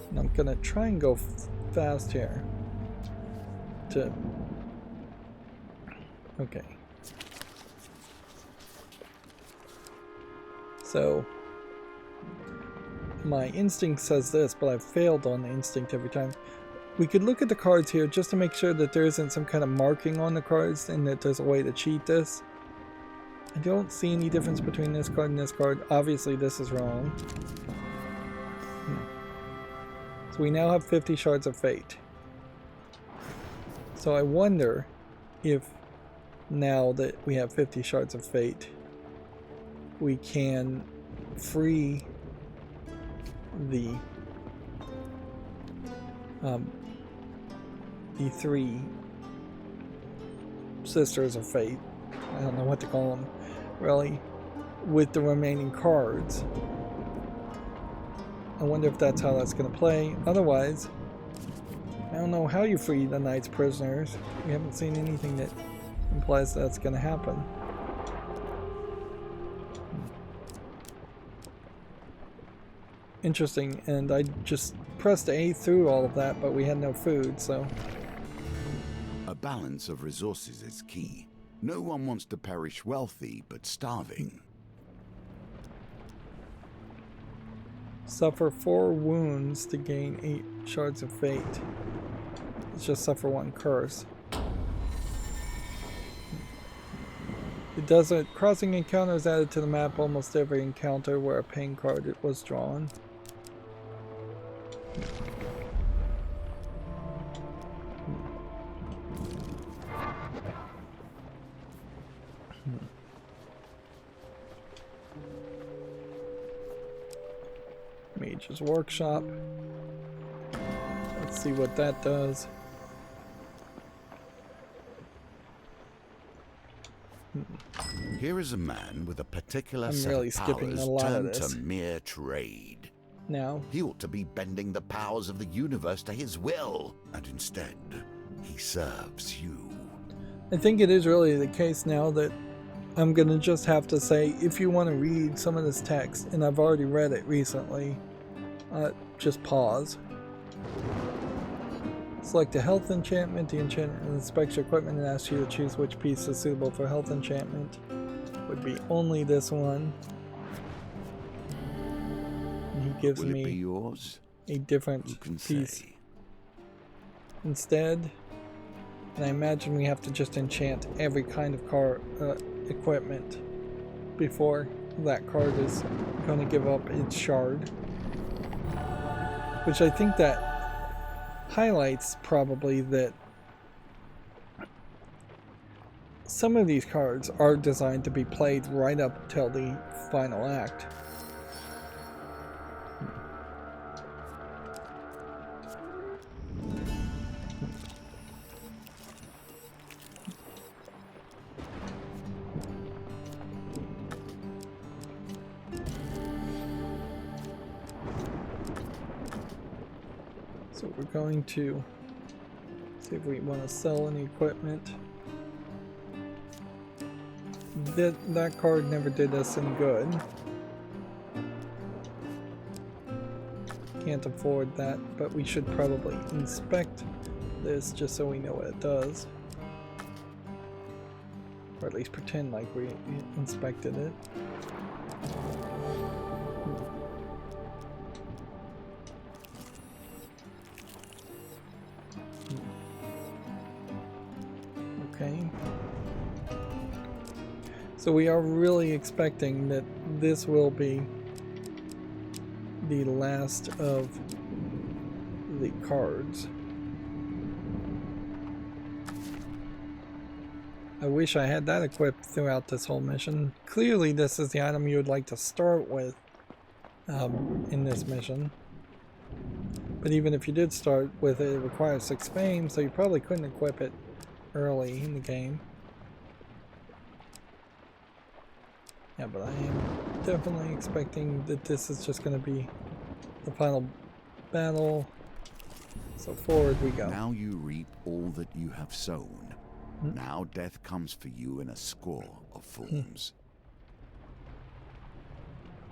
And I'm gonna try and go fast here. Okay. So my instinct says this, but I've failed on the instinct every time. We could look at the cards here just to make sure that there isn't some kind of marking on the cards and that there's a way to cheat this. I don't see any difference between this card and this card. Obviously this is wrong. So we now have 50 shards of fate. So I wonder if now that we have 50 shards of fate, we can free the three sisters of fate. I don't know what to call them, really, with the remaining cards. I wonder if that's how that's going to play. Otherwise, I don't know how you free the knight's prisoners. We haven't seen anything that implies that's going to happen. Interesting, and I just pressed A through all of that, but we had no food, so... A balance of resources is key. No one wants to perish wealthy, but starving. Suffer 4 wounds to gain 8 shards of fate. Let's just suffer 1 curse. It does a crossing encounter is added to the map almost every encounter where a pain card was drawn. Mage's Workshop. Let's see what that does. Here is a man with a particular I'm set really of skipping powers a lot of turned this. to mere trade. Now, He ought to be bending the powers of the universe to his will, and instead, he serves you. I think it is really the case now that I'm gonna just have to say, if you want to read some of this text, and I've already read it recently, just pause. Select a health enchantment. The enchantment inspects your equipment and asks you to choose which piece is suitable for health enchantment. Would be only this one. And he gives Will it be me yours? a different Who can piece say? instead. And I imagine we have to just enchant every kind of equipment before that card is going to give up its shard. Which I think that highlights probably that some of these cards are designed to be played right up till the final act. So we're going to see if we want to sell any equipment. That card never did us any good. Can't afford that, but we should probably inspect this just so we know what it does. Or at least pretend like we inspected it. Okay. So we are really expecting that this will be the last of the cards. I wish I had that equipped throughout this whole mission. Clearly this is the item you would like to start with in this mission. But even if you did start with it, it requires 6 fame, so you probably couldn't equip it early in the game. Yeah, but I am definitely expecting that this is just going to be the final battle. So forward we go. Now you reap all that you have sown. Now death comes for you in a score of forms.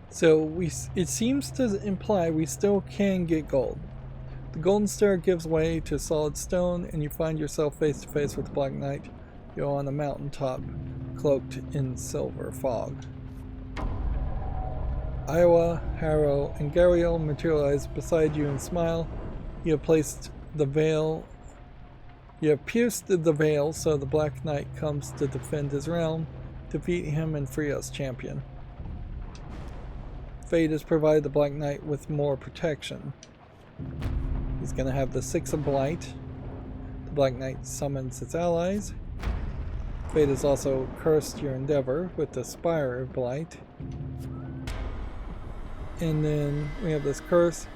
So it seems to imply we still can get gold. The golden stair gives way to solid stone, and you find yourself face to face with the Black Knight. You're on a mountaintop, cloaked in silver fog. Iowa, Harrow, and Gariel materialize beside you and smile. You have placed the veil. You have pierced the veil, so the Black Knight comes to defend his realm. Defeat him and free us, champion. Fate has provided the Black Knight with more protection. He's going to have the 6 of Blight. The Black Knight summons its allies. Fate has also cursed your endeavor with the Spire of Blight. And then we have this curse.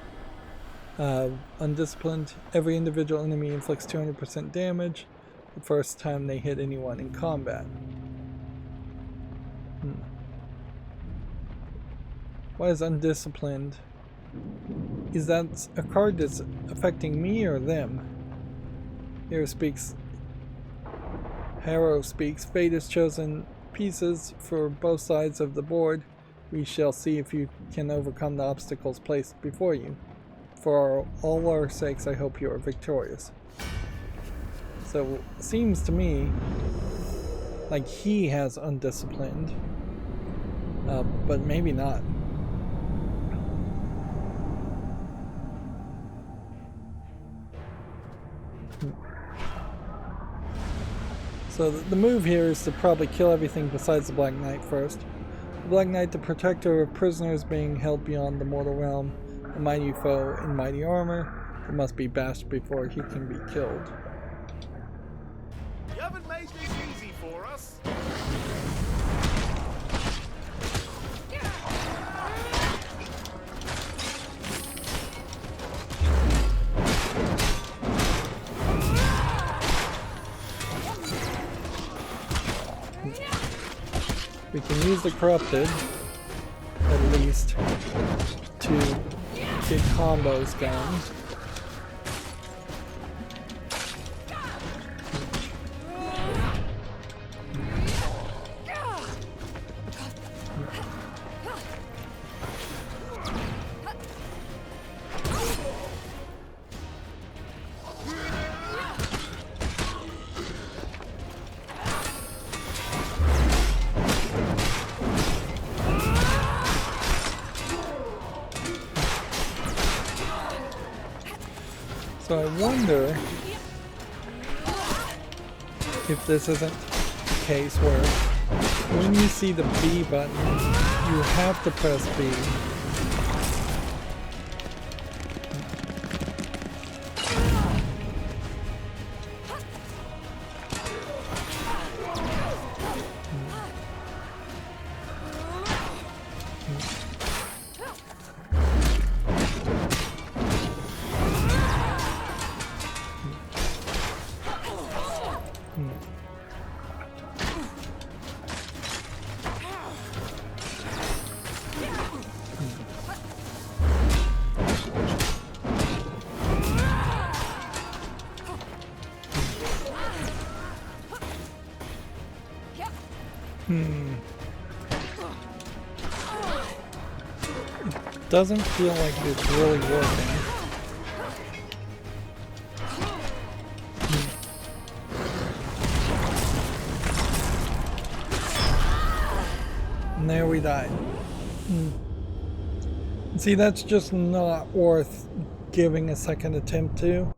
Undisciplined. Every individual enemy inflicts 200% damage the first time they hit anyone in combat. Why is undisciplined? Is that a card that's affecting me or them? Harrow speaks. Fate has chosen pieces for both sides of the board. We shall see if you can overcome the obstacles placed before you. For all our sakes, I hope you are victorious. So, it seems to me like he has undisciplined, but maybe not. So the move here is to probably kill everything besides the Black Knight first. The Black Knight, the protector of prisoners being held beyond the mortal realm, a mighty foe in mighty armor, that must be bashed before he can be killed. You haven't made this easy for us. We can use the corrupted, at least, to get combos going. So I wonder if this isn't a case where when you see the B button, you have to press B. Doesn't feel like it's really working. we died. See, that's just not worth giving a second attempt to.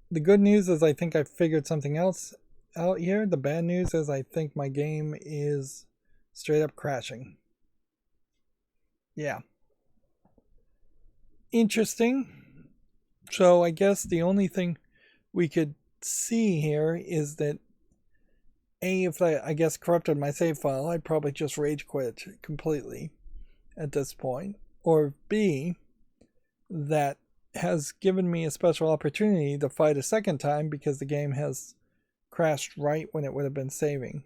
The good news is I think I figured something else out here. The bad news is I think my game is straight up crashing. Yeah. Interesting. So I guess the only thing we could see here is that if I guess corrupted my save file, I'd probably just rage quit completely at this point. Or B, that has given me a special opportunity to fight a second time because the game has crashed right when it would have been saving.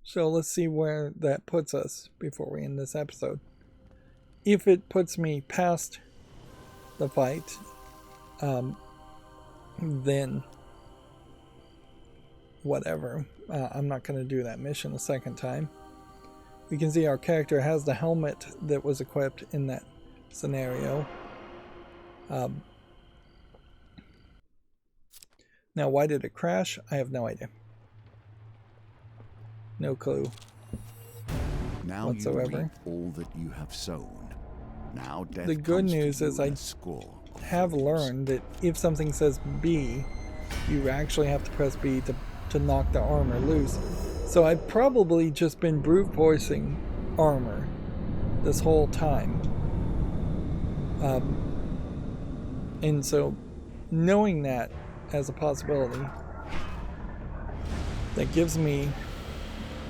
So let's see where that puts us before we end this episode. If it puts me past the fight, then whatever. I'm not going to do that mission a second time. We can see our character has the helmet that was equipped in that scenario. Now, why did it crash? I have no idea. No clue. Now whatsoever. you reap all that you have sown. Now death The good comes to news you is in I a score of have foes. learned that if something says B, you actually have to press B to knock the armor loose. So I've probably just been brute forcing armor this whole time. And so knowing that as a possibility, that gives me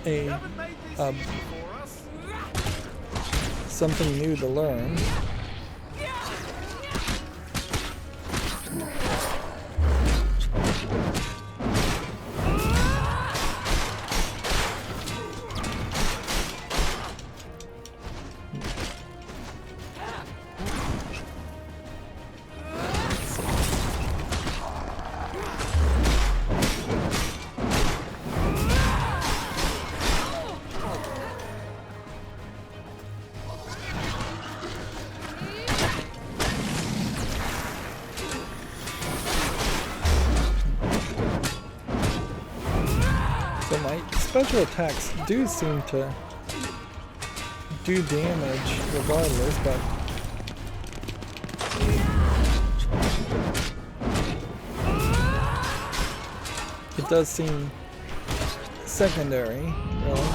a Haven't made this easy for us. something new to learn. So my special attacks do seem to do damage regardless, but it does seem secondary, really.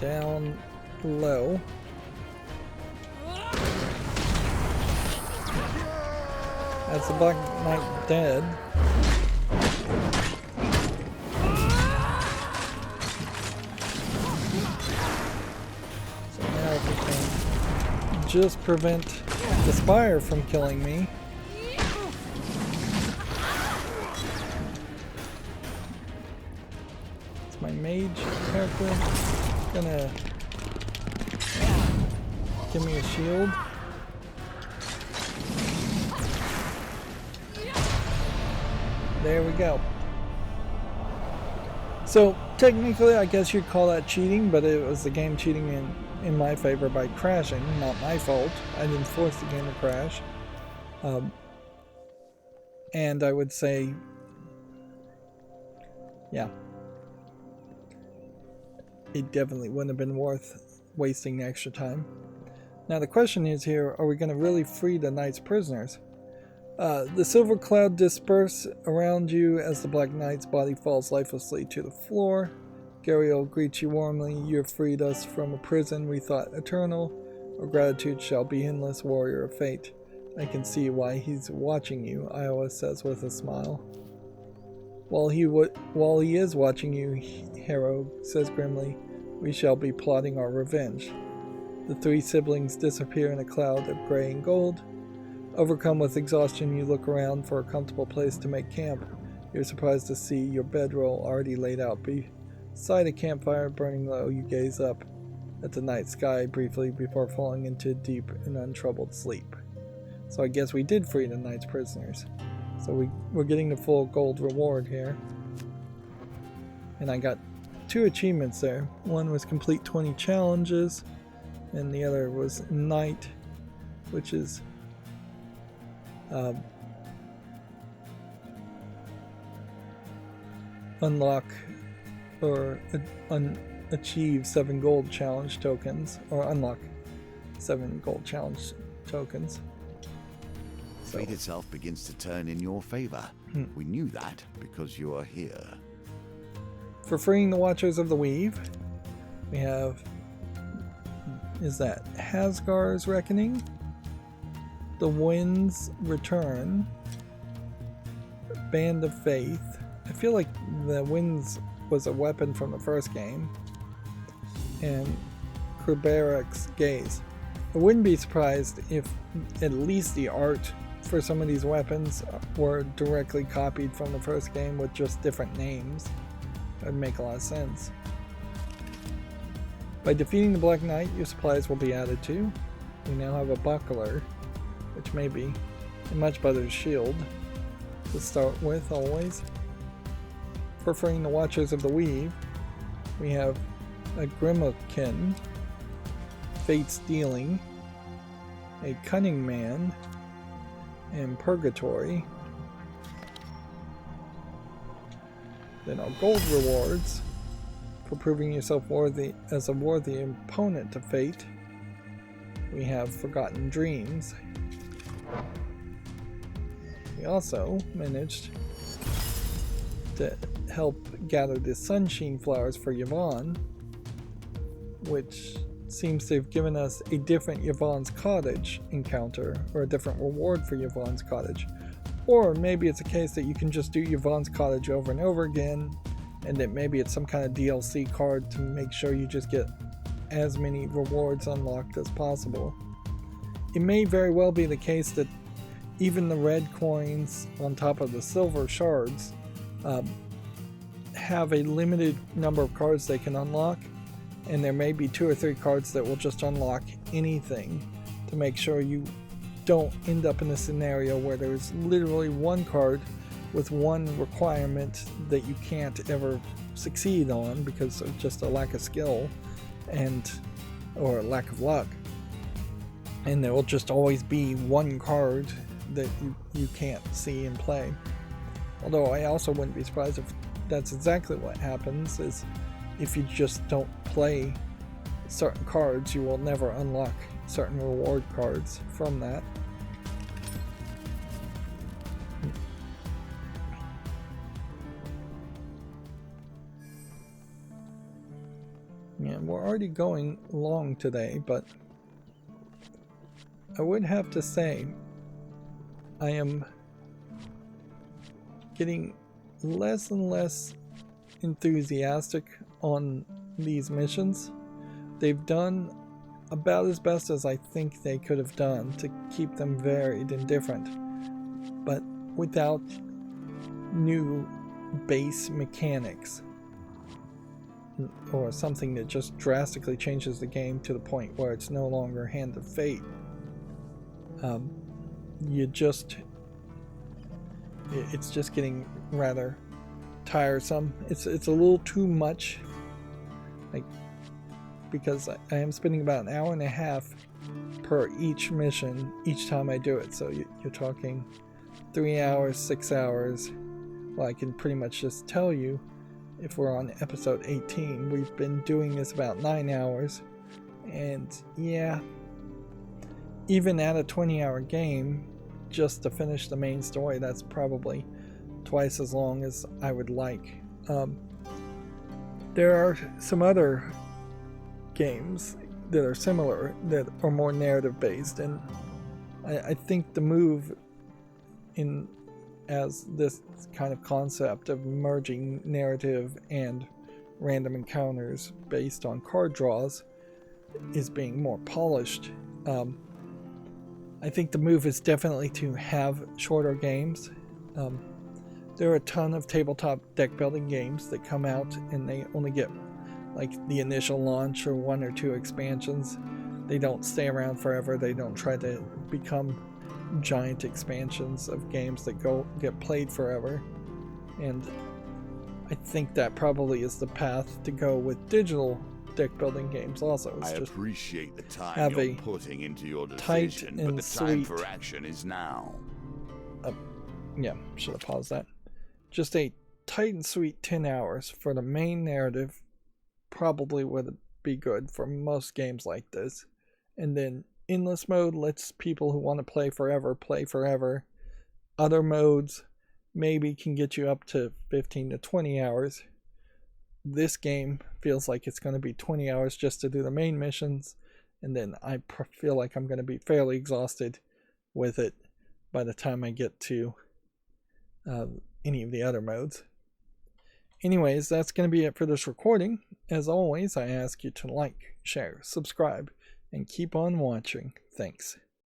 Down low. That's the Black Knight dead. So now if we can just prevent the Spire from killing me. It's my mage character gonna give me a shield. There we go. So technically I guess you'd call that cheating, but it was the game cheating in my favor by crashing. Not my fault. I didn't force the game to crash. And I would say, yeah, it definitely wouldn't have been worth wasting the extra time. Now the question is here, are we going to really free the knight's prisoners? The silver cloud disperse around you as the Black Knight's body falls lifelessly to the floor. Gariel greets you warmly. You have freed us from a prison we thought eternal. Our gratitude shall be endless, warrior of fate. I can see why he's watching you, Iowa says with a smile. While he is watching you, Harrow says grimly, we shall be plotting our revenge. The three siblings disappear in a cloud of gray and gold. Overcome with exhaustion, you look around for a comfortable place to make camp. You're surprised to see your bedroll already laid out beside a campfire burning low. You gaze up at the night sky briefly before falling into deep and untroubled sleep. So I guess we did free the night's prisoners. So we're getting the full gold reward here. And I got 2 achievements there. One was complete 20 challenges, and the other was night, which is unlock or achieve 7 gold challenge tokens, or unlock 7 gold challenge tokens. Fate itself begins to turn in your favor. We knew that because you are here. For freeing the Watchers of the Weave, we have, is that Hasgar's Reckoning, The Wind's Return, Band of Faith. I feel like the Winds was a weapon from the first game, and Kerberek's Gaze. I wouldn't be surprised if at least the art for some of these weapons were directly copied from the first game with just different names. That would make a lot of sense. By defeating the Black Knight, your supplies will be added to. We now have a buckler, which may be a much better shield to start with always. For freeing the Watchers of the Weave, we have a Grimokin, Fate's Dealing, a Cunning Man, and Purgatory. Then our gold rewards for proving yourself worthy as a worthy opponent to Fate. We have Forgotten Dreams. We also managed to help gather the Sunshine Flowers for Yvonne, which seems to have given us a different Yvonne's Cottage encounter, or a different reward for Yvonne's Cottage. Or maybe it's a case that you can just do Yvonne's Cottage over and over again, and that maybe it's some kind of DLC card to make sure you just get as many rewards unlocked as possible. It may very well be the case that even the red coins on top of the silver shards have a limited number of cards they can unlock, and there may be 2 or 3 cards that will just unlock anything to make sure you don't end up in a scenario where there's literally one card with one requirement that you can't ever succeed on because of just a lack of skill or a lack of luck. And there will just always be one card that you can't see and play. Although I also wouldn't be surprised if that's exactly what happens, is if you just don't play certain cards, you will never unlock certain reward cards from that. And we're already going long today, but I would have to say I am getting less and less enthusiastic on these missions. They've done about as best as I think they could have done to keep them varied and different, but without new base mechanics or something that just drastically changes the game to the point where it's no longer Hand of Fate. It's just getting rather tiresome. It's a little too much, because I am spending about an hour and a half per each mission each time I do it. So you're talking 3 hours, 6 hours. Well, I can pretty much just tell you, if we're on episode 18, we've been doing this about 9 hours, and yeah, even at a 20-hour game, just to finish the main story, that's probably twice as long as I would like. There are some other games that are similar, that are more narrative based, and I think the move in as this kind of concept of merging narrative and random encounters based on card draws is being more polished. I think the move is definitely to have shorter games. There are a ton of tabletop deck building games that come out and they only get like the initial launch or 1 or 2 expansions. They don't stay around forever. They don't try to become giant expansions of games that get played forever. And I think that probably is the path to go with digital deck building games also. I appreciate the time have you're a putting into your tight decision, but and the time sweet, for action is now. yeah, should have paused that. Just a tight and sweet 10 hours for the main narrative probably would be good for most games like this. And then endless mode lets people who want to play forever. Other modes maybe can get you up to 15 to 20 hours. This game feels like it's going to be 20 hours just to do the main missions, and then I feel like I'm going to be fairly exhausted with it by the time I get to any of the other modes. Anyways, that's going to be it for this recording. As always, I ask you to like, share, subscribe, and keep on watching. Thanks.